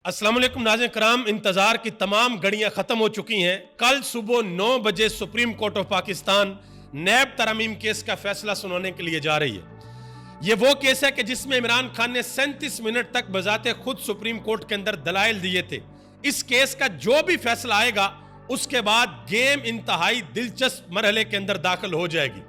अस्सलाम वालेकुम नाज़रीन कराम, इंतज़ार की तमाम घड़ियां ख़त्म हो चुकी हैं। कल सुबह 9 बजे सुप्रीम कोर्ट ऑफ पाकिस्तान नैब तरमीम केस का फैसला सुनाने के लिए जा रही है। ये वो केस है कि जिसमें इमरान खान ने 37 मिनट तक बजाते खुद सुप्रीम कोर्ट के अंदर दलाइल दिए थे। इस केस का जो भी फैसला आएगा उसके बाद गेम इंतहाई दिलचस्प मरहले के अंदर दाखिल हो जाएगी।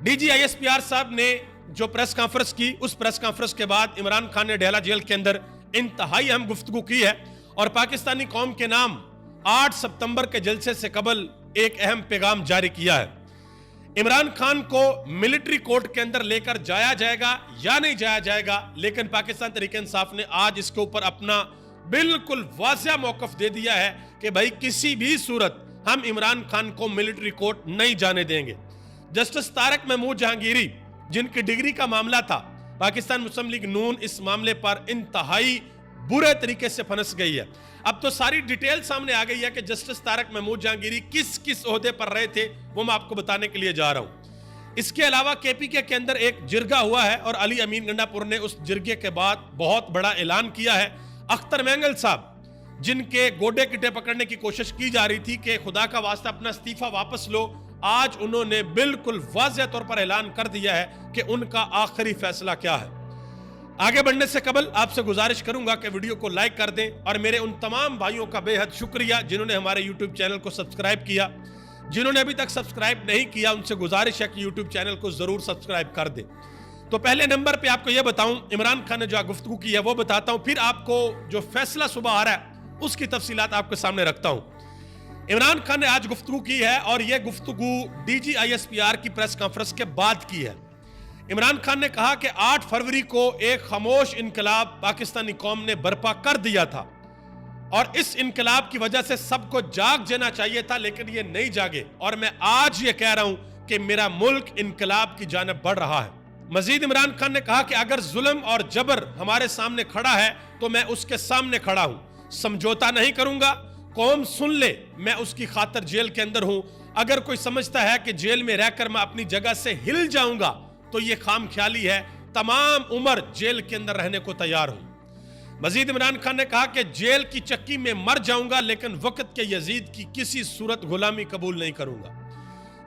DGISPR साहब ने जो प्रेस कॉन्फ्रेंस की, उस प्रेस कॉन्फ्रेंस के बाद इमरान खान ने डेला जेल के अंदर इंतहाई अहम गुफ्तगू की है और पाकिस्तानी कौम के नाम 8 सितंबर के जलसे से कबल एक अहम पैगाम जारी किया है। इमरान खान को मिलिट्री कोर्ट के अंदर लेकर जाया जाएगा या नहीं जाया जाएगा, लेकिन पाकिस्तान तहरीक-ए-इंसाफ ने आज इसके ऊपर अपना बिल्कुल वाज़ेह मौक़िफ़ दे दिया है कि भाई किसी भी सूरत हम इमरान खान को मिलिट्री कोर्ट नहीं जाने देंगे। जस्टिस तारिक महमूद जहांगीरी, जिनकी डिग्री का मामला था, पाकिस्तान मुस्लिम लीग नून इस मामले पर इंतहाई बुरे तरीके से फंस गई है। अब तो सारी डिटेल सामने आ गई है कि जस्टिस तारिक महमूद जहांगीरी किस किस ओहदे पर रहे थे, वो मैं आपको बताने के लिए जा रहा हूं। इसके अलावा KPK के अंदर एक जिरगा हुआ है और अली अमीन गंडापुर ने उस जिरगे के बाद बहुत बड़ा ऐलान किया है। अख्तर मैंगल साहब, जिनके गोडे किटे पकड़ने की कोशिश की जा रही थी कि खुदा का वास्ता अपना इस्तीफा वापस लो, आज उन्होंने बिल्कुल वाज़ेह तौर पर ऐलान कर दिया है कि उनका आखिरी फैसला क्या है। आगे बढ़ने से कबल आपसे गुजारिश करूंगा कि वीडियो को लाइक कर दें और मेरे उन तमाम भाइयों का बेहद शुक्रिया जिन्होंने हमारे YouTube चैनल को सब्सक्राइब किया। जिन्होंने अभी तक सब्सक्राइब नहीं किया उनसे गुजारिश है कि YouTube चैनल को जरूर सब्सक्राइब कर दें। तो पहले नंबर पे आपको यह बताऊं, इमरान खान ने जो गुफ्तगू की है वो बताता हूं, फिर आपको जो फैसला सुबह आ रहा है उसकी तफसीलात आपके सामने रखता हूं। इमरान खान ने आज गुफ्तगू की है और यह गुफ्तगू DGISPR की प्रेस कॉन्फ्रेंस के बाद की है। इमरान खान ने कहा कि 8 फरवरी को एक खामोश इनकलाब पाकिस्तानी कौम ने बर्पा कर दिया था और इस इनकलाब की वजह से सबको जाग जाना चाहिए था, लेकिन ये नहीं जागे और मैं आज ये कह रहा हूं कि मेरा मुल्क इनकलाब की जानिब बढ़ रहा है। मजीद इमरान खान ने कहा कि अगर जुल्म और जबर हमारे सामने खड़ा है तो मैं उसके सामने खड़ा हूं, समझौता नहीं करूंगा। कौम सुन ले, मैं उसकी खातिर जेल के अंदर हूं। अगर कोई समझता है कि जेल में रहकर मैं अपनी जगह से हिल जाऊंगा तो यह खाम ख्याली है। तमाम उम्र जेल के अंदर रहने को तैयार हूं। मजीद इमरान खान ने कहा कि जेल की चक्की में मर जाऊंगा, लेकिन वक्त के यजीद की किसी सूरत गुलामी कबूल नहीं करूंगा।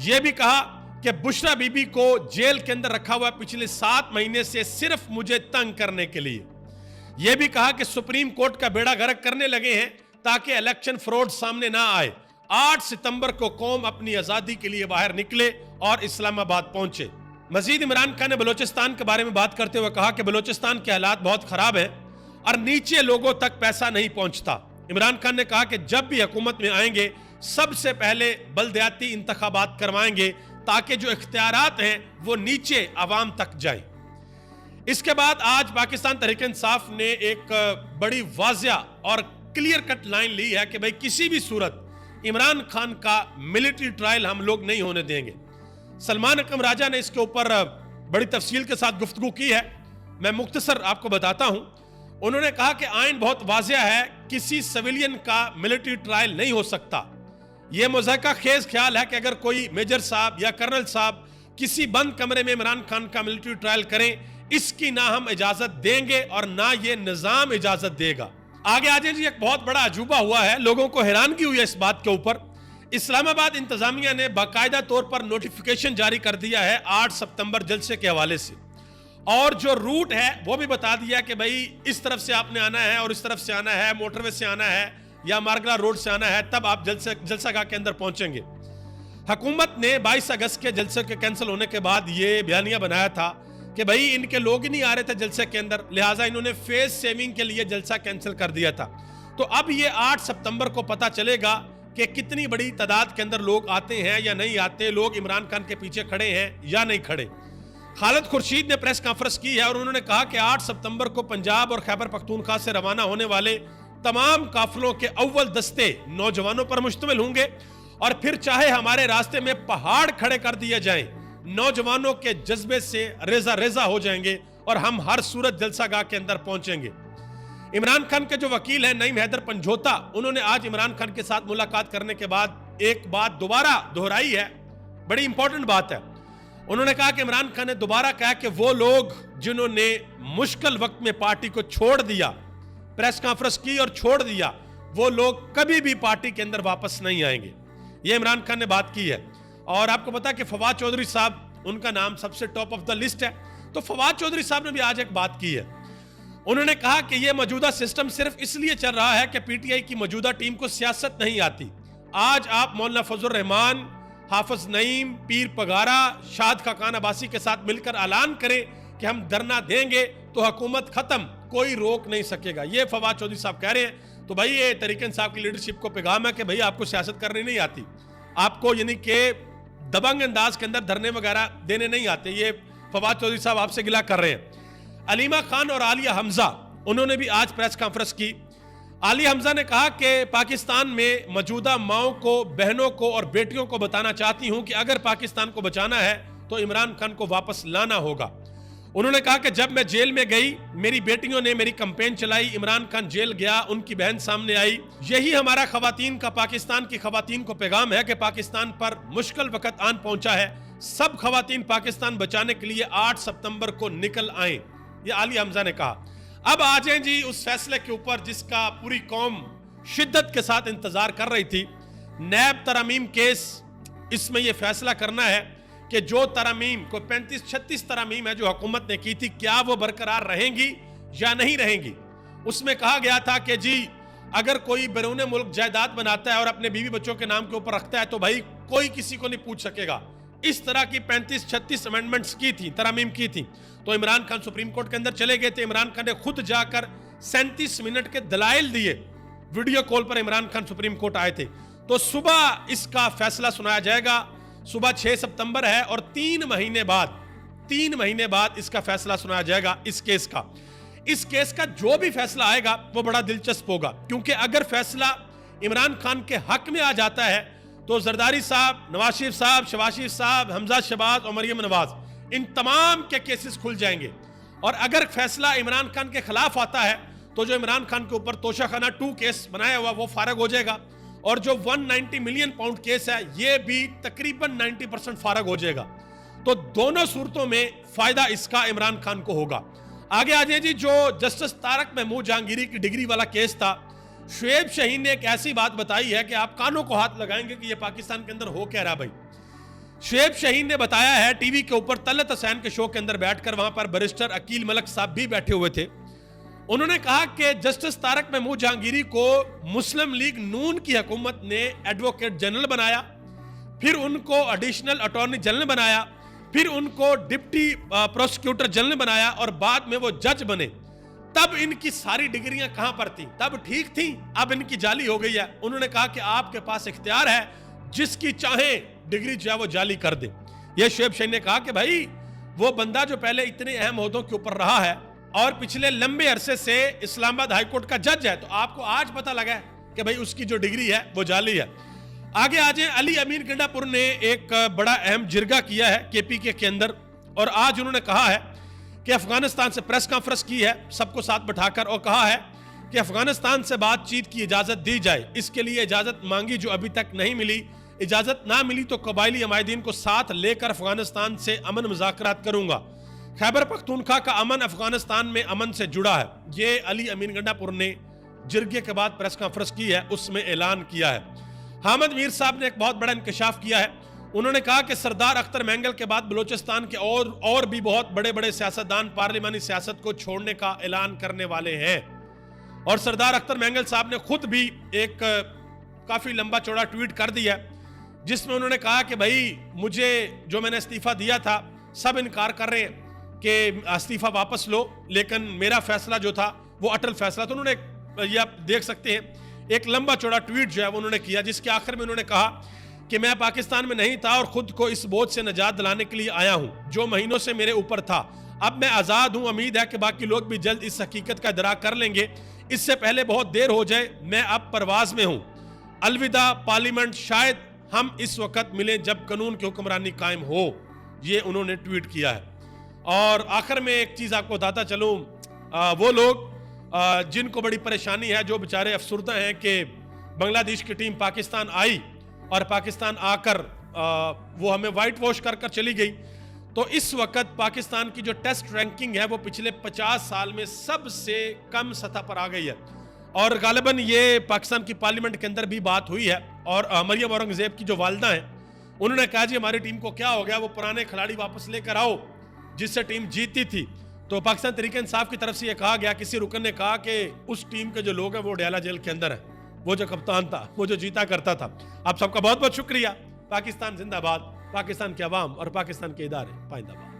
यह भी कहा कि बुशरा बीबी को जेल के अंदर रखा हुआ पिछले 7 महीने से सिर्फ मुझे तंग करने के लिए। यह भी कहा कि सुप्रीम कोर्ट का बेड़ा गर्क करने लगे हैं ताकि इलेक्शन फ्रॉड सामने ना आए। 8 सितंबर को कौम अपनी आजादी के लिए बाहर निकले और इस्लामाबाद पहुंचे। मजीद इमरान खान ने बलूचिस्तान के बारे में बात करते हुए कहा कि बलूचिस्तान के हालात बहुत खराब है और नीचे लोगों तक पैसा नहीं पहुंचता। इमरान खान ने कहा कि जब भी हुकूमत में आएंगे सबसे पहले बलदियाती इंतखाबात करवाएंगे ताकि जो इख्तियारात हैं वो नीचे आवाम तक जाए। इसके बाद आज पाकिस्तान तहरीक-ए-इंसाफ ने एक बड़ी वाज़ेह और क्लियर कट लाइन ली है कि भाई किसी भी सूरत इमरान खान का मिलिट्री ट्रायल हम लोग नहीं होने देंगे। सलमान अकरम राजा ने इसके ऊपर बड़ी तफसील के साथ गुफ्तगू की है, मैं मुख्तसर आपको बताता हूं। उन्होंने कहा कि आइन बहुत वाज़ेह है, किसी सिविलियन का मिलिट्री ट्रायल नहीं हो सकता। यह मुज़हका खेज ख्याल है कि अगर कोई मेजर साहब या कर्नल साहब किसी बंद कमरे में इमरान खान का मिलिट्री ट्रायल करें, इसकी ना हम इजाजत देंगे और ना ये निजाम इजाजत देगा। आगे आ जी, एक बहुत बड़ा अजूबा हुआ है, लोगों को हैरानगी हुई है इस बात के ऊपर। इस्लामाबाद इंतजामिया ने बाकायदा तौर पर नोटिफिकेशन जारी कर दिया है 8 सितंबर जलसे के हवाले से, और जो रूट है वो भी बता दिया कि भाई इस तरफ से आपने आना है और इस तरफ से आना है, मोटरवे से आना है या मारगला रोड से आना है, तब आप जलसागाह के अंदर पहुंचेंगे। हुकूमत ने 22 अगस्त के जलसे के कैंसिल होने के बाद ये बयानिया बनाया था कि भाई इनके लोग ही नहीं आ रहे थे जलसे के अंदर, लिहाजा इन्होंने फेस सेविंग के लिए जलसा कैंसिल कर दिया था। तो अब ये 8 सितंबर को पता चलेगा कि कितनी बड़ी तादाद के अंदर लोग आते हैं या नहीं आते, लोग इमरान खान के पीछे खड़े हैं या नहीं खड़े। खालिद खुर्शीद ने प्रेस कॉन्फ्रेंस की है और उन्होंने कहा कि 8 सितंबर को पंजाब और खैबर पख्तूनख्वा से रवाना होने वाले तमाम काफिलों के अव्वल दस्ते नौजवानों पर मुश्तमिल होंगे और फिर चाहे हमारे रास्ते में पहाड़ खड़े कर दिए जाएं, नौजवानों के जज्बे से रेजा रेजा हो जाएंगे और हम हर सूरत जलसागाह के अंदर पहुंचेंगे। इमरान खान के जो वकील हैं नईम हैदर पंजोता, उन्होंने आज इमरान खान के साथ मुलाकात करने के बाद एक बात दोबारा दोहराई है, बड़ी इंपॉर्टेंट बात है। उन्होंने कहा कि इमरान खान ने दोबारा कहा कि वो लोग जिन्होंने मुश्किल वक्त में पार्टी को छोड़ दिया प्रेस कॉन्फ्रेंस की और छोड़ दिया, वो लोग कभी भी पार्टी के अंदर वापस नहीं आएंगे। ये इमरान खान ने बात की है। और आपको पता है कि फवाद चौधरी साहब, उनका नाम सबसे टॉप ऑफ द लिस्ट है। तो फवाद चौधरी साहब ने भी आज एक बात की है। उन्होंने कहा कि यह मौजूदा सिस्टम सिर्फ इसलिए चल रहा है कि पीटीआई की मौजूदा टीम को सियासत नहीं आती। आज आप मौलाना फजल रहमान, हाफिज नईम, पीर पगारा, शाद खाकान अब्बासी के साथ मिलकर ऐलान करें कि हम धरना देंगे तो हुकूमत खत्म, कोई रोक नहीं सकेगा। ये फवाद चौधरी साहब कह रहे हैं। तो भाई ये तहरीक इंसाफ की लीडरशिप को पैगाम है कि भाई आपको सियासत करनी नहीं आती, आपको यानी कि दबंग अंदाज के अंदर धरने वगैरह देने नहीं आते। ये फवाद चौधरी साहब आपसे गिला कर रहे हैं। अलीमा खान और आलिया हमजा, उन्होंने भी आज प्रेस कॉन्फ्रेंस की। आलिया हमजा ने कहा कि पाकिस्तान में मौजूदा माओं को, बहनों को और बेटियों को बताना चाहती हूं कि अगर पाकिस्तान को बचाना है तो इमरान खान को वापस लाना होगा। उन्होंने कहा कि जब मैं जेल में गई, मेरी बेटियों ने मेरी कैंपेन चलाई, इमरान खान जेल गया, उनकी बहन सामने आई। यही हमारा खवातीन का, पाकिस्तान की खवातीन को पैगाम है कि पाकिस्तान पर मुश्किल वक्त आन पहुंचा है। सब खवातीन पाकिस्तान बचाने के लिए 8 सितंबर को निकल आए, ये आलिया हमजा ने कहा। अब आ जाए जी उस फैसले के ऊपर जिसका पूरी कौम शिद्दत के साथ इंतजार कर रही थी। नैब तरमीम केस, इसमें यह फैसला करना है कि जो तरमीम को 35-36 तरमीम है जो हुकूमत ने की थी, क्या वो बरकरार रहेंगी या नहीं रहेंगी। उसमें कहा गया था कि जी अगर कोई बैरून मुल्क जायदाद बनाता है और अपने बीवी बच्चों के नाम के ऊपर रखता है तो भाई कोई किसी को नहीं पूछ सकेगा। इस तरह की 35-36 अमेंडमेंट्स की थी, तरमीम की थी। तो इमरान खान सुप्रीम कोर्ट के अंदर चले गए थे। इमरान खान ने खुद जाकर 37 मिनट के दलाइल दिए। वीडियो कॉल पर इमरान खान सुप्रीम कोर्ट आए थे। तो सुबह इसका फैसला सुनाया जाएगा। सुबह 6 सितंबर है और 3 महीने बाद इसका फैसला सुनाया जाएगा इस केस का। इस केस का जो भी फैसला आएगा वो बड़ा दिलचस्प होगा, क्योंकि अगर फैसला इमरान खान के हक में आ जाता है तो जरदारी साहब, नवाज शरीफ साहब, शहबाज शरीफ साहब, हमजा शहबाज और मरियम नवाज, इन तमाम के केसेस खुल जाएंगे। और अगर फैसला इमरान खान के खिलाफ आता है तो जो इमरान खान के ऊपर तोशाखाना 2 केस बनाया हुआ वो फारग हो जाएगा, और जो 190 मिलियन पाउंड केस है ये भी तकरीबन 90% फारग हो जाएगा। तो दोनों सूरतों में फायदा इसका इमरान खान को होगा। आगे आ जाए जी, जो जस्टिस तारक महमूद जहांगीरी की डिग्री वाला केस था, शुएब शाहीन ने एक ऐसी बात बताई है कि आप कानों को हाथ लगाएंगे कि ये पाकिस्तान के अंदर हो क्या रहा। भाई शुएब शाहीन ने बताया है टीवी के ऊपर तलत हुसैन के शो के अंदर बैठकर, वहां पर बैरिस्टर अकील मलिक साहब भी बैठे हुए थे। उन्होंने कहा कि जस्टिस तारक महमूद जहांगीरी को मुस्लिम लीग नून की हुकूमत ने एडवोकेट जनरल बनाया, फिर उनको एडिशनल अटॉर्नी जनरल बनाया, फिर उनको डिप्टी प्रोसिक्यूटर जनरल बनाया और बाद में वो जज बने। तब इनकी सारी डिग्रियां कहां पर थी? तब ठीक थी, अब इनकी जाली हो गई है। उन्होंने कहा कि आपके पास इख्तियार है, जिसकी चाहे डिग्री जो है वो जाली कर दे। यह शुएब शाहीन ने कहा कि भाई वो बंदा जो पहले इतने अहम ओहदों के ऊपर रहा है और पिछले लंबे अरसे से इस्लामाबाद हाईकोर्ट का जज है, तो आपको आज पता लगा है कि भाई उसकी जो डिग्री है वो जाली है। आगे आ जाए, अली अमीर गंडापुर ने एक बड़ा अहम जिरगा किया है केपीके के अंदर, और आज उन्होंने कहा है कि अफगानिस्तान से प्रेस कॉन्फ्रेंस की है सबको साथ बैठाकर, और कहा है कि अफगानिस्तान से बातचीत की इजाजत दी जाए। इसके लिए इजाजत मांगी जो अभी तक नहीं मिली। इजाजत ना मिली तो कबायली अमायदीन को साथ लेकर अफगानिस्तान से अमन मुज़ाकरात करूंगा। खैबर पख्तूनख्वा का अमन अफगानिस्तान में अमन से जुड़ा है। ये अली अमीर गंडापुर ने जिरगे के बाद प्रेस कॉन्फ्रेंस की है, उसमें ऐलान किया है। हामिद मीर साहब ने एक बहुत बड़ा इंकशाफ किया है। उन्होंने कहा कि सरदार अख्तर मैंगल के बाद बलूचिस्तान के और भी बहुत बड़े बड़े सियासतदान पार्लिमानी सियासत को छोड़ने का ऐलान करने वाले हैं। और सरदार अख्तर मैंगल साहब ने खुद भी एक काफी लंबा चौड़ा ट्वीट कर दिया, जिसमें उन्होंने कहा कि भाई मुझे जो मैंने इस्तीफा दिया था, सब इनकार कर रहे हैं कि इस्तीफा वापस लो, लेकिन मेरा फैसला जो था वो अटल फैसला। तो उन्होंने, ये आप देख सकते हैं, एक लंबा चौड़ा ट्वीट जो है वो उन्होंने किया, जिसके आखिर में उन्होंने कहा कि मैं पाकिस्तान में नहीं था और खुद को इस बोझ से निजात दिलाने के लिए आया हूं जो महीनों से मेरे ऊपर था। अब मैं आज़ाद हूं, उम्मीद है कि बाकी लोग भी जल्द इस हकीकत का इदराक कर लेंगे, इससे पहले बहुत देर हो जाए। मैं अब परवाज में हूं, अलविदा पार्लियामेंट, शायद हम इस वक्त मिलें जब कानून की हुक्मरानी कायम हो। ये उन्होंने ट्वीट किया है। और आखिर में एक चीज़ आपको बताता चलूँ, वो लोग जिनको बड़ी परेशानी है, जो बेचारे अफसुर्दा हैं कि बांग्लादेश की टीम पाकिस्तान आई और पाकिस्तान आकर वो हमें वाइट वॉश कर चली गई, तो इस वक्त पाकिस्तान की जो टेस्ट रैंकिंग है वो पिछले 50 साल में सबसे कम सतह पर आ गई है। और गालिबन ये पाकिस्तान की पार्लियामेंट के अंदर भी बात हुई है और मरियम औरंगजेब की जो वालदा हैं उन्होंने कहा जी हमारी टीम को क्या हो गया, वो पुराने खिलाड़ी वापस लेकर आओ जिससे टीम जीती थी। तो पाकिस्तान तहरीक इंसाफ की तरफ से ये कहा गया, किसी रुकन ने कहा कि उस टीम के जो लोग हैं वो डयाला जेल के अंदर है, वो जो कप्तान था, वो जो जीता करता था। आप सबका बहुत बहुत शुक्रिया। पाकिस्तान जिंदाबाद, पाकिस्तान के अवाम और पाकिस्तान के इदारे पाइंदाबाद।